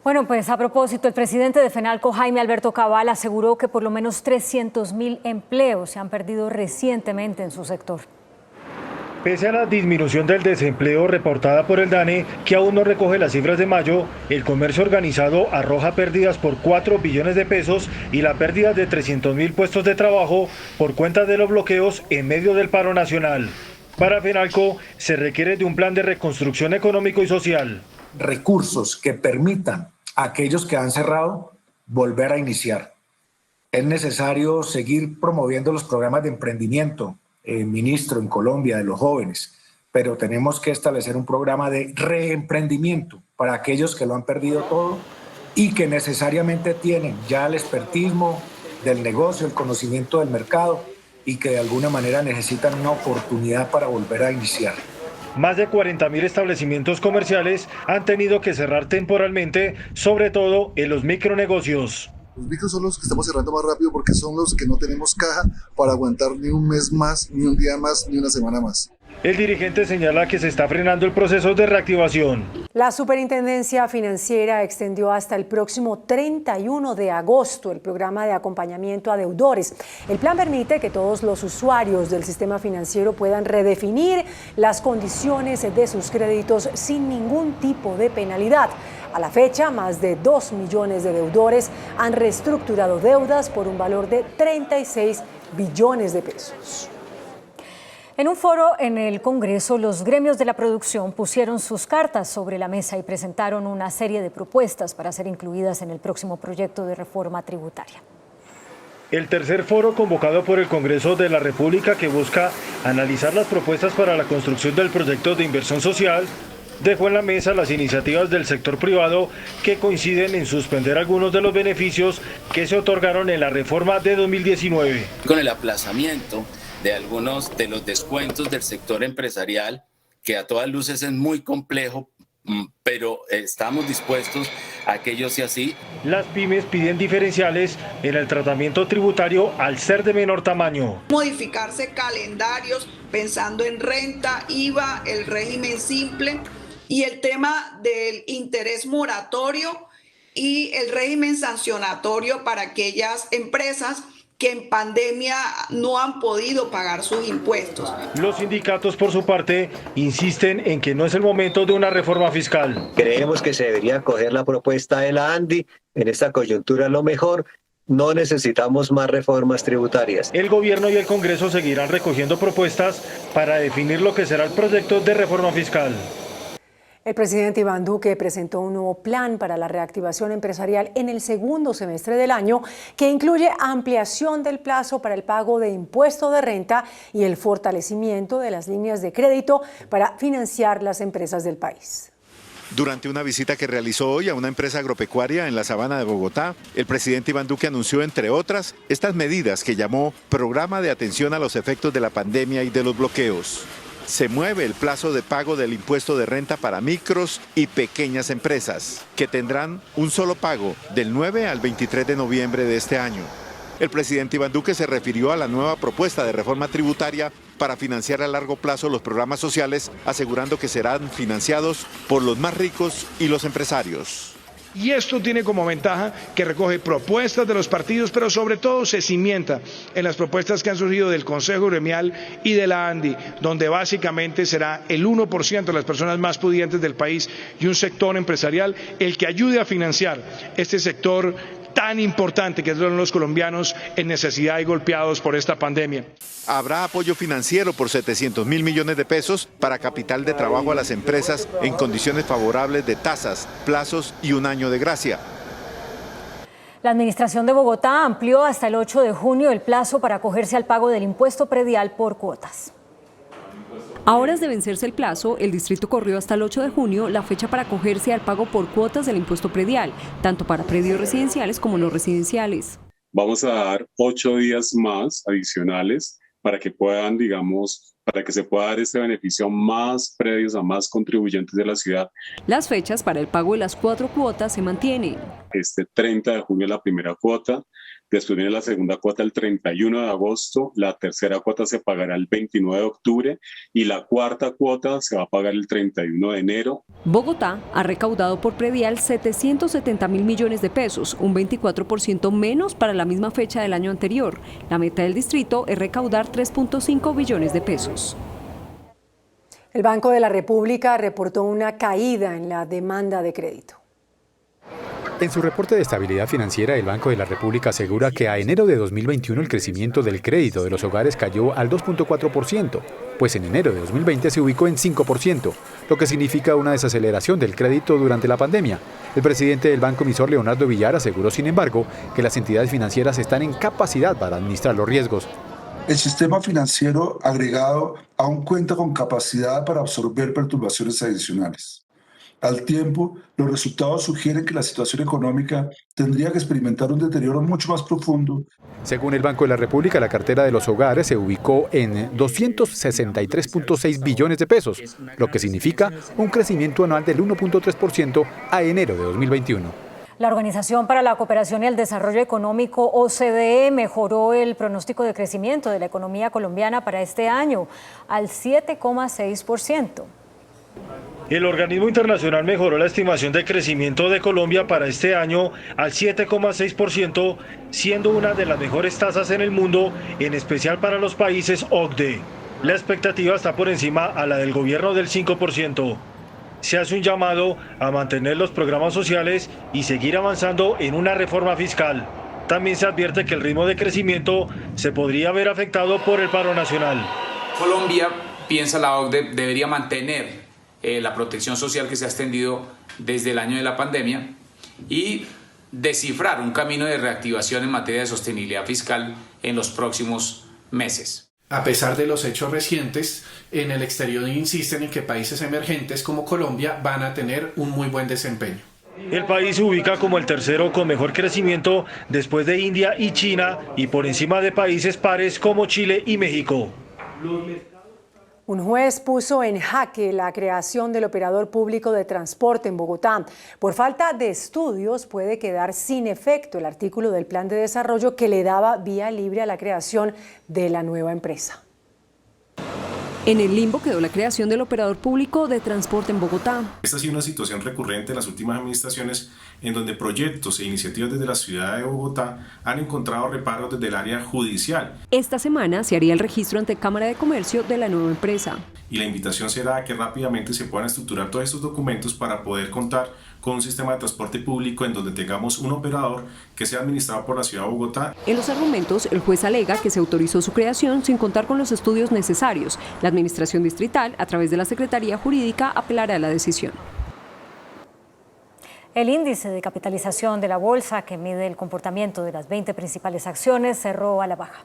[SPEAKER 2] Bueno, pues a propósito, el presidente de FENALCO, Jaime Alberto Cabal, aseguró que por lo menos 300.000 empleos se han perdido recientemente en su sector.
[SPEAKER 14] Pese a la disminución del desempleo reportada por el DANE, que aún no recoge las cifras de mayo, el comercio organizado arroja pérdidas por 4 billones de pesos y la pérdida de 300.000 puestos de trabajo por cuenta de los bloqueos en medio del paro nacional. Para FENALCO se requiere de un plan de reconstrucción económico y social.
[SPEAKER 15] Recursos que permitan a aquellos que han cerrado volver a iniciar. Es necesario seguir promoviendo los programas de emprendimiento, ministro, en Colombia, de los jóvenes, pero tenemos que establecer un programa de reemprendimiento para aquellos que lo han perdido todo y que necesariamente tienen ya el expertismo del negocio, el conocimiento del mercado y que de alguna manera necesitan una oportunidad para volver a iniciar.
[SPEAKER 14] Más de 40.000 establecimientos comerciales han tenido que cerrar temporalmente, sobre todo en los micronegocios.
[SPEAKER 17] Los micros son los que estamos cerrando más rápido porque son los que no tenemos caja para aguantar ni un mes más, ni un día más, ni una semana más.
[SPEAKER 14] El dirigente señala que se está frenando el proceso de reactivación.
[SPEAKER 10] La Superintendencia Financiera extendió hasta el próximo 31 de agosto el programa de acompañamiento a deudores. El plan permite que todos los usuarios del sistema financiero puedan redefinir las condiciones de sus créditos sin ningún tipo de penalidad. A la fecha, más de 2 millones de deudores han reestructurado deudas por un valor de 36 billones de pesos.
[SPEAKER 2] En un foro en el Congreso, los gremios de la producción pusieron sus cartas sobre la mesa y presentaron una serie de propuestas para ser incluidas en el próximo proyecto de reforma tributaria.
[SPEAKER 14] El tercer foro convocado por el Congreso de la República, que busca analizar las propuestas para la construcción del proyecto de inversión social, dejó en la mesa las iniciativas del sector privado que coinciden en suspender algunos de los beneficios que se otorgaron en la reforma de 2019.
[SPEAKER 18] Con el aplazamiento de algunos de los descuentos del sector empresarial, que a todas luces es muy complejo, pero estamos dispuestos a que ello sea así.
[SPEAKER 14] Las pymes piden diferenciales en el tratamiento tributario al ser de menor tamaño.
[SPEAKER 19] Modificarse calendarios pensando en renta, IVA, el régimen simple y el tema del interés moratorio y el régimen sancionatorio para aquellas empresas que en pandemia no han podido pagar sus impuestos.
[SPEAKER 14] Los sindicatos, por su parte, insisten en que no es el momento de una reforma fiscal.
[SPEAKER 20] Creemos que se debería acoger la propuesta de la ANDI, en esta coyuntura lo mejor. No necesitamos más reformas tributarias.
[SPEAKER 14] El gobierno y el Congreso seguirán recogiendo propuestas para definir lo que será el proyecto de reforma fiscal.
[SPEAKER 10] El presidente Iván Duque presentó un nuevo plan para la reactivación empresarial en el segundo semestre del año, que incluye ampliación del plazo para el pago de impuesto de renta y el fortalecimiento de las líneas de crédito para financiar las empresas del país.
[SPEAKER 11] Durante una visita que realizó hoy a una empresa agropecuaria en la Sabana de Bogotá, el presidente Iván Duque anunció, entre otras, estas medidas que llamó Programa de Atención a los Efectos de la Pandemia y de los Bloqueos. Se mueve el plazo de pago del impuesto de renta para micros y pequeñas empresas, que tendrán un solo pago del 9 al 23 de noviembre de este año. El presidente Iván Duque se refirió a la nueva propuesta de reforma tributaria para financiar a largo plazo los programas sociales, asegurando que serán financiados por los más ricos y los empresarios.
[SPEAKER 21] Y esto tiene como ventaja que recoge propuestas de los partidos, pero sobre todo se cimienta en las propuestas que han surgido del Consejo Gremial y de la ANDI, donde básicamente será el 1% de las personas más pudientes del país y un sector empresarial el que ayude a financiar este sector tan importante que son los colombianos en necesidad y golpeados por esta pandemia.
[SPEAKER 11] Habrá apoyo financiero por 700.000 millones de pesos para capital de trabajo a las empresas en condiciones favorables de tasas, plazos y un año de gracia.
[SPEAKER 2] La Administración de Bogotá amplió hasta el 8 de junio el plazo para acogerse al pago del impuesto predial por cuotas.
[SPEAKER 5] A horas de vencerse el plazo, el distrito corrió hasta el 8 de junio la fecha para acogerse al pago por cuotas del impuesto predial, tanto para predios residenciales como no residenciales.
[SPEAKER 1] Vamos a dar 8 días más adicionales para que puedan, para que se pueda dar este beneficio a más predios, a más contribuyentes de la ciudad.
[SPEAKER 5] Las fechas para el pago de las 4 cuotas se mantienen.
[SPEAKER 1] Este 30 de junio es la primera cuota, después viene la segunda cuota el 31 de agosto, la tercera cuota se pagará el 29 de octubre y la cuarta cuota se va a pagar el 31 de enero.
[SPEAKER 5] Bogotá ha recaudado por predial 770.000 millones de pesos, un 24% menos para la misma fecha del año anterior. La meta del distrito es recaudar 3.5 billones de pesos.
[SPEAKER 10] El Banco de la República reportó una caída en la demanda de crédito.
[SPEAKER 16] En su reporte de estabilidad financiera, el Banco de la República asegura que a enero de 2021 el crecimiento del crédito de los hogares cayó al 2.4%, pues en enero de 2020 se ubicó en 5%, lo que significa una desaceleración del crédito durante la pandemia. El presidente del banco emisor, Leonardo Villar, aseguró, sin embargo, que las entidades financieras están en capacidad para administrar los riesgos.
[SPEAKER 22] El sistema financiero agregado aún cuenta con capacidad para absorber perturbaciones adicionales. Al tiempo, los resultados sugieren que la situación económica tendría que experimentar un deterioro mucho más profundo.
[SPEAKER 16] Según el Banco de la República, la cartera de los hogares se ubicó en 263.6 billones de pesos, lo que significa un crecimiento anual del 1.3% a enero de 2021.
[SPEAKER 2] La Organización para la Cooperación y el Desarrollo Económico, OCDE, mejoró el pronóstico de crecimiento de la economía colombiana para este año al 7,6%.
[SPEAKER 14] El organismo internacional mejoró la estimación de crecimiento de Colombia para este año al 7,6%, siendo una de las mejores tasas en el mundo, en especial para los países OCDE. La expectativa está por encima a la del gobierno del 5%. Se hace un llamado a mantener los programas sociales y seguir avanzando en una reforma fiscal. También se advierte que el ritmo de crecimiento se podría ver afectado por el paro nacional.
[SPEAKER 23] Colombia, piensa la OCDE, debería mantener la protección social que se ha extendido desde el año de la pandemia y descifrar un camino de reactivación en materia de sostenibilidad fiscal en los próximos meses.
[SPEAKER 24] A pesar de los hechos recientes, en el exterior insisten en que países emergentes como Colombia van a tener un muy buen desempeño.
[SPEAKER 14] El país se ubica como el tercero con mejor crecimiento después de India y China y por encima de países pares como Chile y México.
[SPEAKER 10] Un juez puso en jaque la creación del operador público de transporte en Bogotá. Por falta de estudios puede quedar sin efecto el artículo del plan de desarrollo que le daba vía libre a la creación de la nueva empresa.
[SPEAKER 5] En el limbo quedó la creación del operador público de transporte en Bogotá.
[SPEAKER 25] Esta ha sido una situación recurrente en las últimas administraciones en donde proyectos e iniciativas desde la ciudad de Bogotá han encontrado reparos desde el área judicial.
[SPEAKER 5] Esta semana se haría el registro ante Cámara de Comercio de la nueva empresa.
[SPEAKER 25] Y la invitación será a que rápidamente se puedan estructurar todos estos documentos para poder contar con un sistema de transporte público en donde tengamos un operador que sea administrado por la ciudad de Bogotá.
[SPEAKER 5] En los argumentos, el juez alega que se autorizó su creación sin contar con los estudios necesarios. La administración distrital, a través de la Secretaría Jurídica, apelará a la decisión.
[SPEAKER 2] El índice de capitalización de la bolsa, que mide el comportamiento de las 20 principales acciones, cerró a la baja.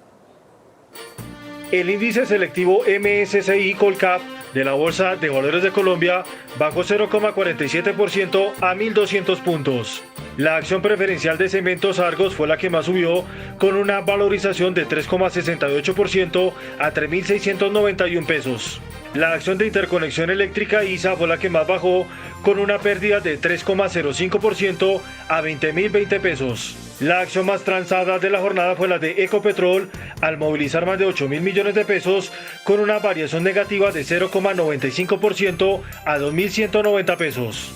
[SPEAKER 14] El índice selectivo MSCI Colcap de la Bolsa de Valores de Colombia bajó 0,47% a 1.200 puntos. La acción preferencial de Cementos Argos fue la que más subió, con una valorización de 3,68% a 3.691 pesos. La acción de Interconexión Eléctrica ISA fue la que más bajó, con una pérdida de 3,05% a 20.020 pesos. La acción más transada de la jornada fue la de Ecopetrol, al movilizar más de 8.000 millones de pesos, con una variación negativa de 0,95% a 2.190 pesos.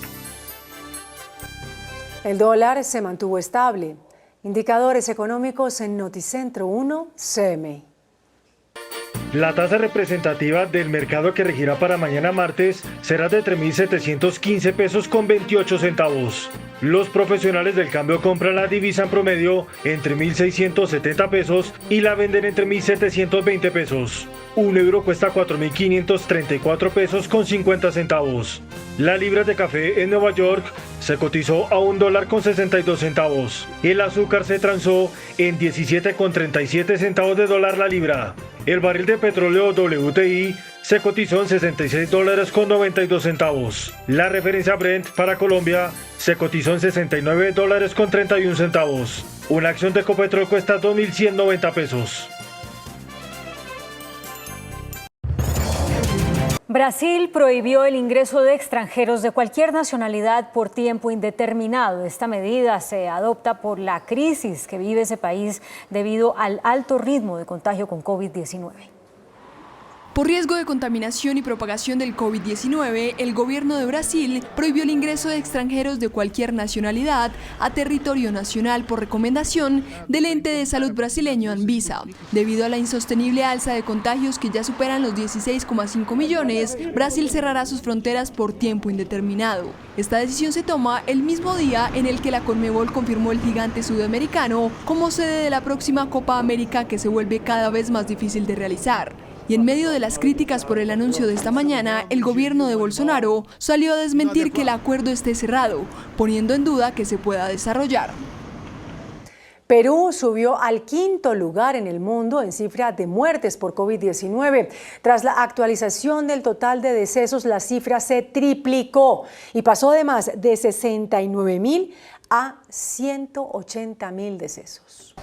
[SPEAKER 10] El dólar se mantuvo estable. Indicadores económicos en Noticentro 1, CMI.
[SPEAKER 14] La tasa representativa del mercado que regirá para mañana martes será de 3.715 pesos con 28 centavos. Los profesionales del cambio compran la divisa en promedio entre 1.670 pesos y la venden entre 1.720 pesos. Un euro cuesta 4.534 pesos con 50 centavos. La libra de café en Nueva York se cotizó a $1.62. El azúcar se transó en 17,37 centavos de dólar la libra. El barril de petróleo WTI se cotizó en $66.92. La referencia Brent para Colombia se cotizó en $69.31. Una acción de Ecopetrol cuesta 2.190 pesos.
[SPEAKER 2] Brasil prohibió el ingreso de extranjeros de cualquier nacionalidad por tiempo indeterminado. Esta medida se adopta por la crisis que vive ese país debido al alto ritmo de contagio con COVID-19.
[SPEAKER 3] Por riesgo de contaminación y propagación del COVID-19, el gobierno de Brasil prohibió el ingreso de extranjeros de cualquier nacionalidad a territorio nacional por recomendación del ente de salud brasileño Anvisa. Debido a la insostenible alza de contagios que ya superan los 16,5 millones, Brasil cerrará sus fronteras por tiempo indeterminado. Esta decisión se toma el mismo día en el que la Conmebol confirmó el gigante sudamericano como sede de la próxima Copa América, que se vuelve cada vez más difícil de realizar. Y en medio de las críticas por el anuncio de esta mañana, el gobierno de Bolsonaro salió a desmentir que el acuerdo esté cerrado, poniendo en duda que se pueda desarrollar.
[SPEAKER 10] Perú subió al 5º lugar en el mundo en cifra de muertes por COVID-19. Tras la actualización del total de decesos, la cifra se triplicó y pasó de más de 69.000 a 180.000 decesos.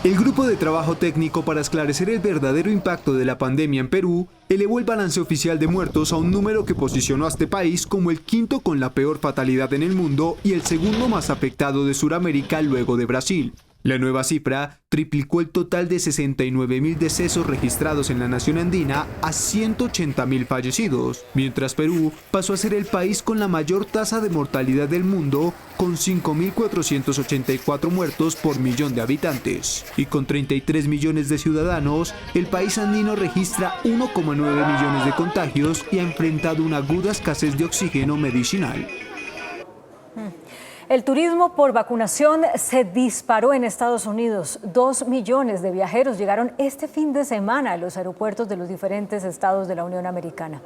[SPEAKER 4] El Grupo de Trabajo Técnico para esclarecer el verdadero impacto de la pandemia en Perú elevó el balance oficial de muertos a un número que posicionó a este país como el 5º con la peor fatalidad en el mundo y el 2º más afectado de Sudamérica luego de Brasil. La nueva cifra triplicó el total de 69.000 decesos registrados en la nación andina a 180.000 fallecidos, mientras Perú pasó a ser el país con la mayor tasa de mortalidad del mundo, con 5.484 muertos por millón de habitantes. Y con 33 millones de ciudadanos, el país andino registra 1,9 millones de contagios y ha enfrentado una aguda escasez de oxígeno medicinal.
[SPEAKER 2] El turismo por vacunación se disparó en Estados Unidos. 2 millones de viajeros llegaron este fin de semana a los aeropuertos de los diferentes estados de la Unión Americana.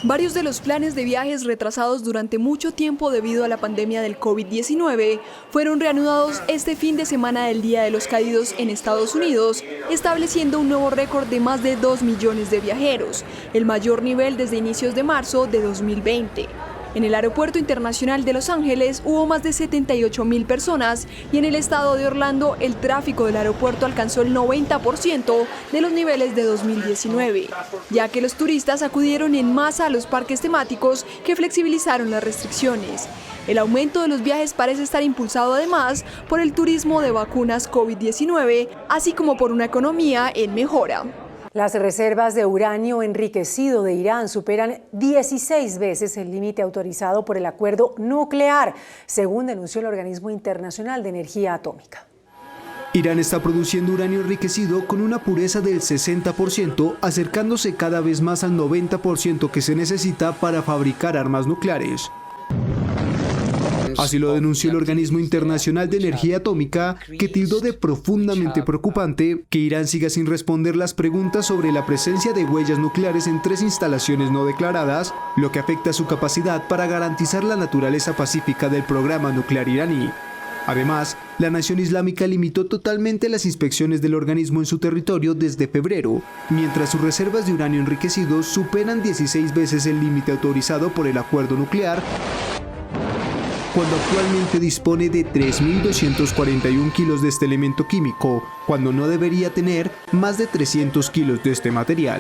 [SPEAKER 3] Varios de los planes de viajes retrasados durante mucho tiempo debido a la pandemia del COVID-19 fueron reanudados este fin de semana del Día de los Caídos en Estados Unidos, estableciendo un nuevo récord de más de 2 millones de viajeros, el mayor nivel desde inicios de marzo de 2020. En el Aeropuerto Internacional de Los Ángeles hubo más de 78.000 personas y en el estado de Orlando el tráfico del aeropuerto alcanzó el 90% de los niveles de 2019, ya que los turistas acudieron en masa a los parques temáticos que flexibilizaron las restricciones. El aumento de los viajes parece estar impulsado además por el turismo de vacunas COVID-19, así como por una economía en mejora.
[SPEAKER 10] Las reservas de uranio enriquecido de Irán superan 16 veces el límite autorizado por el acuerdo nuclear, según denunció el Organismo Internacional de Energía Atómica.
[SPEAKER 4] Irán está produciendo uranio enriquecido con una pureza del 60%, acercándose cada vez más al 90% que se necesita para fabricar armas nucleares. Así lo denunció el Organismo Internacional de Energía Atómica, que tildó de profundamente preocupante que Irán siga sin responder las preguntas sobre la presencia de huellas nucleares en 3 instalaciones no declaradas, lo que afecta su capacidad para garantizar la naturaleza pacífica del programa nuclear iraní. Además, la nación islámica limitó totalmente las inspecciones del organismo en su territorio desde febrero, mientras sus reservas de uranio enriquecido superan 16 veces el límite autorizado por el acuerdo nuclear, cuando actualmente dispone de 3.241 kilos de este elemento químico, cuando no debería tener más de 300 kilos de este material.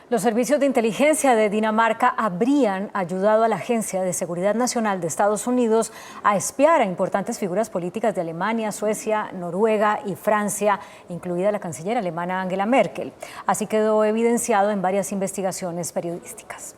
[SPEAKER 2] Los servicios de inteligencia de Dinamarca habrían ayudado a la Agencia de Seguridad Nacional de Estados Unidos a espiar a importantes figuras políticas de Alemania, Suecia, Noruega y Francia, incluida la canciller alemana Angela Merkel. Así quedó evidenciado en varias investigaciones periodísticas.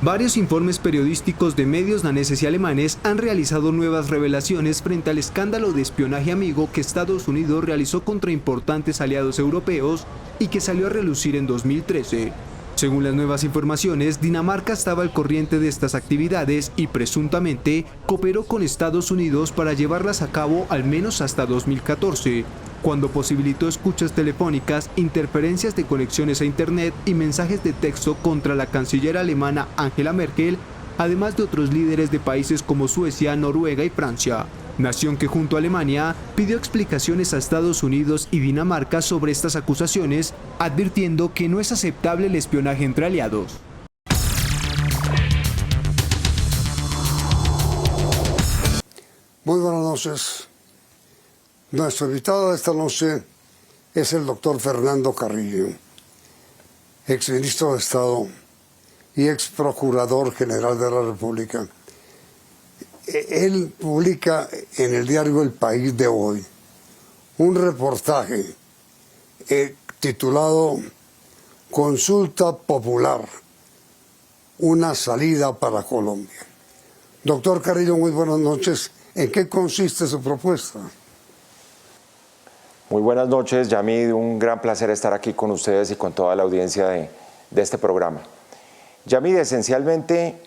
[SPEAKER 4] Varios informes periodísticos de medios daneses y alemanes han realizado nuevas revelaciones frente al escándalo de espionaje amigo que Estados Unidos realizó contra importantes aliados europeos y que salió a relucir en 2013. Según las nuevas informaciones, Dinamarca estaba al corriente de estas actividades y presuntamente cooperó con Estados Unidos para llevarlas a cabo al menos hasta 2014, cuando posibilitó escuchas telefónicas, interferencias de conexiones a Internet y mensajes de texto contra la canciller alemana Angela Merkel, además de otros líderes de países como Suecia, Noruega y Francia. Nación que junto a Alemania pidió explicaciones a Estados Unidos y Dinamarca sobre estas acusaciones, advirtiendo que no es aceptable el espionaje entre aliados.
[SPEAKER 6] Muy buenas noches. Nuestro invitado de esta noche es el doctor Fernando Carrillo, exministro de Estado y ex procurador general de la República. Él publica en el diario El País de hoy un reportaje titulado Consulta Popular, una salida para Colombia. Doctor Carrillo, muy buenas noches. ¿En qué consiste su propuesta?
[SPEAKER 7] Muy buenas noches, Yamid. Un gran placer estar aquí con ustedes y con toda la audiencia de este programa. Yamid, esencialmente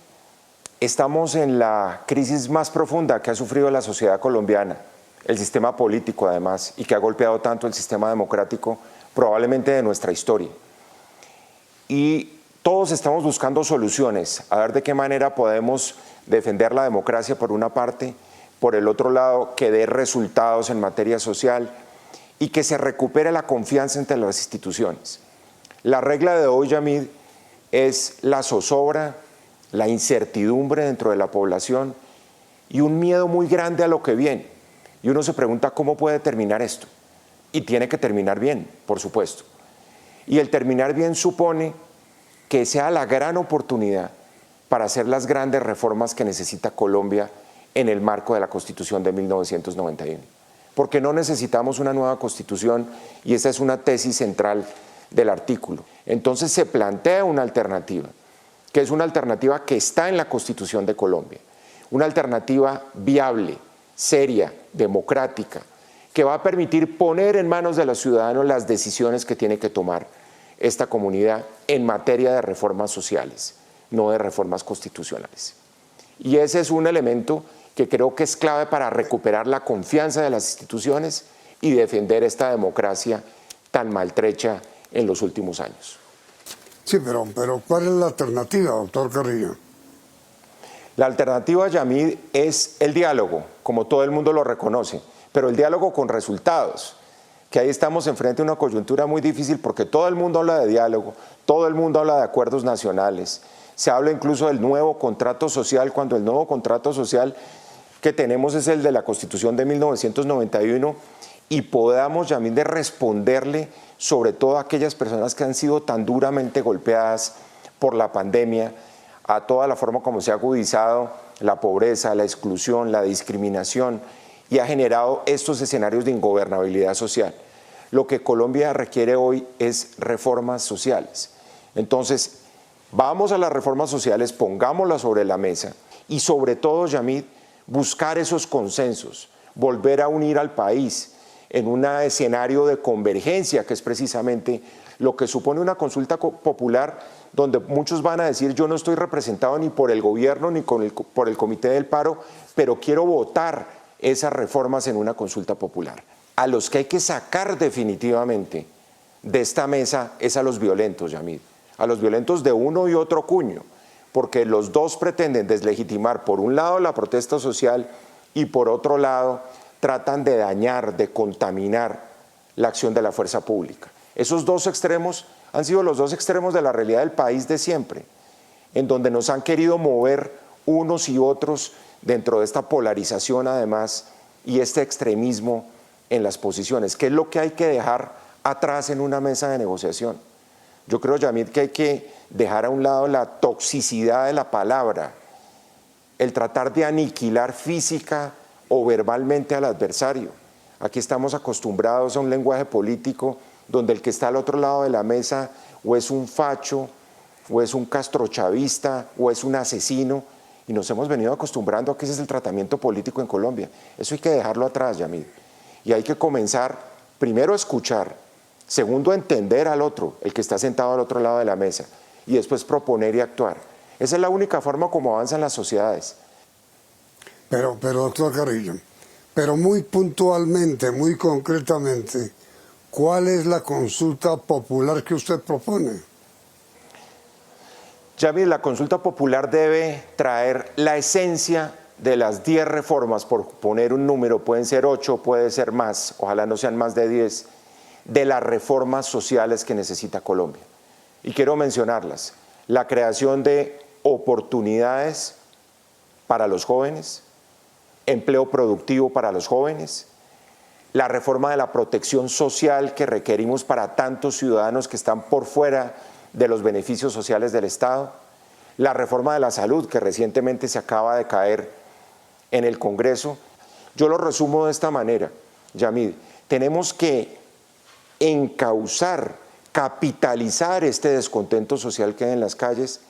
[SPEAKER 7] estamos en la crisis más profunda que ha sufrido la sociedad colombiana, el sistema político además, y que ha golpeado tanto el sistema democrático probablemente de nuestra historia. Y todos estamos buscando soluciones, a ver de qué manera podemos defender la democracia por una parte, por el otro lado que dé resultados en materia social y que se recupere la confianza entre las instituciones. La regla de hoy, Yamid, es la zozobra, la incertidumbre dentro de la población y un miedo muy grande a lo que viene. Y uno se pregunta cómo puede terminar esto. Y tiene que terminar bien, por supuesto. Y el terminar bien supone que sea la gran oportunidad para hacer las grandes reformas que necesita Colombia en el marco de la Constitución de 1991. Porque no necesitamos una nueva Constitución y esa es una tesis central del artículo. Entonces se plantea una alternativa, que es una alternativa que está en la Constitución de Colombia, una alternativa viable, seria, democrática, que va a permitir poner en manos de los ciudadanos las decisiones que tiene que tomar esta comunidad en materia de reformas sociales, no de reformas constitucionales. Y ese es un elemento que creo que es clave para recuperar la confianza de las instituciones y defender esta democracia tan maltrecha en los últimos años.
[SPEAKER 6] Sí, pero ¿cuál es la alternativa, doctor Carrillo?
[SPEAKER 7] La alternativa, Yamid, es el diálogo, como todo el mundo lo reconoce, pero el diálogo con resultados, que ahí estamos enfrente a una coyuntura muy difícil porque todo el mundo habla de diálogo, todo el mundo habla de acuerdos nacionales, se habla incluso del nuevo contrato social, cuando el nuevo contrato social que tenemos es el de la Constitución de 1991 y podamos, Yamid, de responderle sobre todo a aquellas personas que han sido tan duramente golpeadas por la pandemia, a toda la forma como se ha agudizado la pobreza, la exclusión, la discriminación y ha generado estos escenarios de ingobernabilidad social. Lo que Colombia requiere hoy es reformas sociales. Entonces, vamos a las reformas sociales, pongámoslas sobre la mesa y sobre todo, Yamid, buscar esos consensos, volver a unir al país en un escenario de convergencia, que es precisamente lo que supone una consulta popular donde muchos van a decir yo no estoy representado ni por el gobierno ni por el Comité del Paro, pero quiero votar esas reformas en una consulta popular. A los que hay que sacar definitivamente de esta mesa es a los violentos, Yamid, a los violentos de uno y otro cuño, porque los dos pretenden deslegitimar por un lado la protesta social y por otro lado tratan de dañar, de contaminar la acción de la fuerza pública. Esos dos extremos han sido los dos extremos de la realidad del país de siempre, en donde nos han querido mover unos y otros dentro de esta polarización además y este extremismo en las posiciones, que es lo que hay que dejar atrás en una mesa de negociación. Yo creo, Yamid, que hay que dejar a un lado la toxicidad de la palabra, el tratar de aniquilar física o verbalmente al adversario. Aquí estamos acostumbrados a un lenguaje político donde el que está al otro lado de la mesa o es un facho o es un castrochavista, o es un asesino, y nos hemos venido acostumbrando a que ese es el tratamiento político en Colombia. Eso hay que dejarlo atrás, Yamid. Y hay que comenzar, primero, a escuchar, segundo, a entender al otro, el que está sentado al otro lado de la mesa, y después proponer y actuar. Esa es la única forma como avanzan las sociedades.
[SPEAKER 6] Pero doctor Carrillo, pero muy puntualmente, muy concretamente, ¿cuál es la consulta popular que usted propone?
[SPEAKER 7] Yamid, la consulta popular debe traer la esencia de las 10 reformas, por poner un número, pueden ser 8, puede ser más, ojalá no sean más de 10, de las reformas sociales que necesita Colombia. Y quiero mencionarlas: la creación de oportunidades para los jóvenes, empleo productivo para los jóvenes, la reforma de la protección social que requerimos para tantos ciudadanos que están por fuera de los beneficios sociales del Estado, la reforma de la salud que recientemente se acaba de caer en el Congreso. Yo lo resumo de esta manera, Yamid: tenemos que encauzar, capitalizar este descontento social que hay en las calles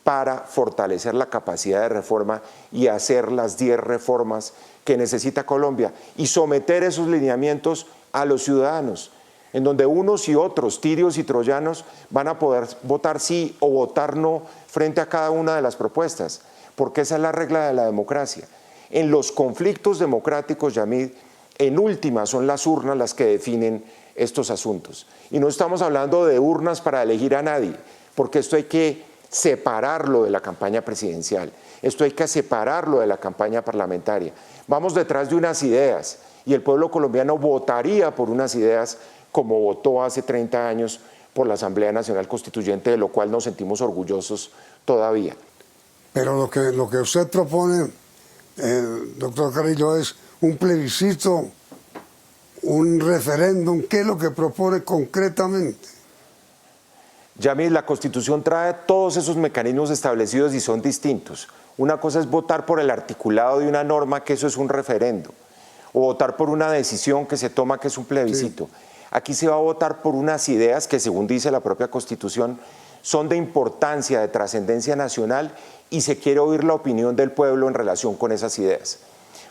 [SPEAKER 7] para fortalecer la capacidad de reforma y hacer las 10 reformas que necesita Colombia y someter esos lineamientos a los ciudadanos, en donde unos y otros, tirios y troyanos, van a poder votar sí o votar no frente a cada una de las propuestas, porque esa es la regla de la democracia. En los conflictos democráticos, Yamid, en última son las urnas las que definen estos asuntos. Y no estamos hablando de urnas para elegir a nadie, porque esto hay que separarlo de la campaña presidencial, esto hay que separarlo de la campaña parlamentaria. Vamos detrás de unas ideas y el pueblo colombiano votaría por unas ideas como votó hace 30 años por la Asamblea Nacional Constituyente, de lo cual nos sentimos orgullosos todavía.
[SPEAKER 6] Pero lo que usted propone, doctor Carrillo, es un plebiscito, un referéndum. ¿Qué es lo que propone concretamente?
[SPEAKER 7] Yamid, la Constitución trae todos esos mecanismos establecidos y son distintos. Una cosa es votar por el articulado de una norma, que eso es un referendo, o votar por una decisión que se toma, que es un plebiscito. Sí. Aquí se va a votar por unas ideas que, según dice la propia Constitución, son de importancia, de trascendencia nacional, y se quiere oír la opinión del pueblo en relación con esas ideas.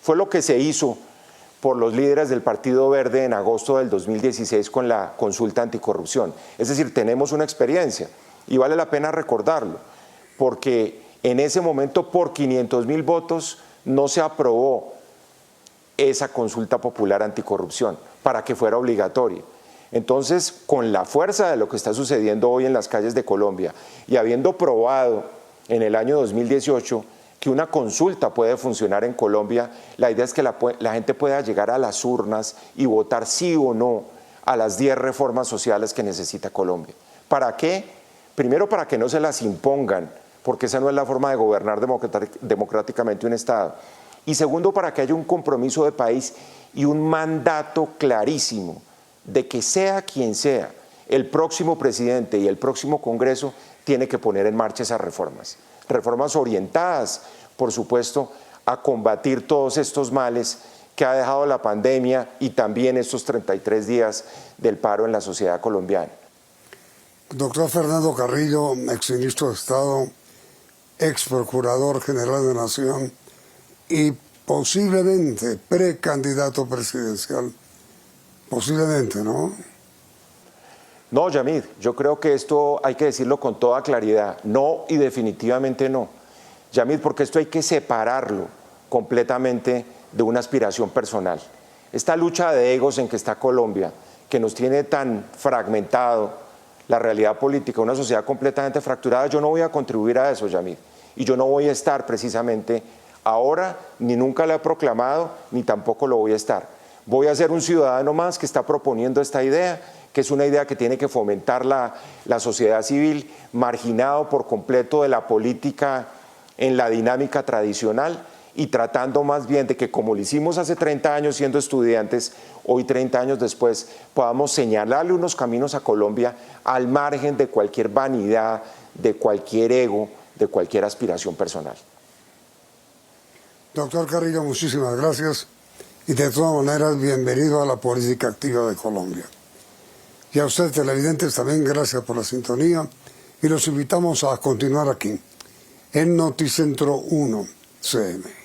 [SPEAKER 7] Fue lo que se hizo por los líderes del Partido Verde en agosto del 2016 con la consulta anticorrupción. Es decir, tenemos una experiencia y vale la pena recordarlo, porque en ese momento por 500.000 votos no se aprobó esa consulta popular anticorrupción para que fuera obligatoria. Entonces, con la fuerza de lo que está sucediendo hoy en las calles de Colombia y habiendo probado en el año 2018 que una consulta puede funcionar en Colombia, la idea es que la gente pueda llegar a las urnas y votar sí o no a las 10 reformas sociales que necesita Colombia. ¿Para qué? Primero, para que no se las impongan, porque esa no es la forma de gobernar democráticamente un Estado. Y segundo, para que haya un compromiso de país y un mandato clarísimo de que sea quien sea el próximo presidente y el próximo Congreso tiene que poner en marcha esas reformas. Reformas orientadas, por supuesto, a combatir todos estos males que ha dejado la pandemia y también estos 33 días del paro en la sociedad colombiana.
[SPEAKER 6] Doctor Fernando Carrillo, exministro de Estado, ex procurador general de Nación y posiblemente precandidato presidencial. Posiblemente, ¿no?
[SPEAKER 7] No, Yamid, yo creo que esto hay que decirlo con toda claridad. No y definitivamente no. Yamid, porque esto hay que separarlo completamente de una aspiración personal. Esta lucha de egos en que está Colombia, que nos tiene tan fragmentado la realidad política, una sociedad completamente fracturada, yo no voy a contribuir a eso, Yamid. Y yo no voy a estar precisamente ahora, ni nunca lo he proclamado, ni tampoco lo voy a estar. Voy a ser un ciudadano más que está proponiendo esta idea, que es una idea que tiene que fomentar la sociedad civil, marginado por completo de la política en la dinámica tradicional y tratando más bien de que, como lo hicimos hace 30 años siendo estudiantes, hoy 30 años después, podamos señalarle unos caminos a Colombia al margen de cualquier vanidad, de cualquier ego, de cualquier aspiración personal.
[SPEAKER 6] Doctor Carrillo, muchísimas gracias y de todas maneras bienvenido a la política activa de Colombia. Y a ustedes televidentes también gracias por la sintonía y los invitamos a continuar aquí en Noticentro 1 CM.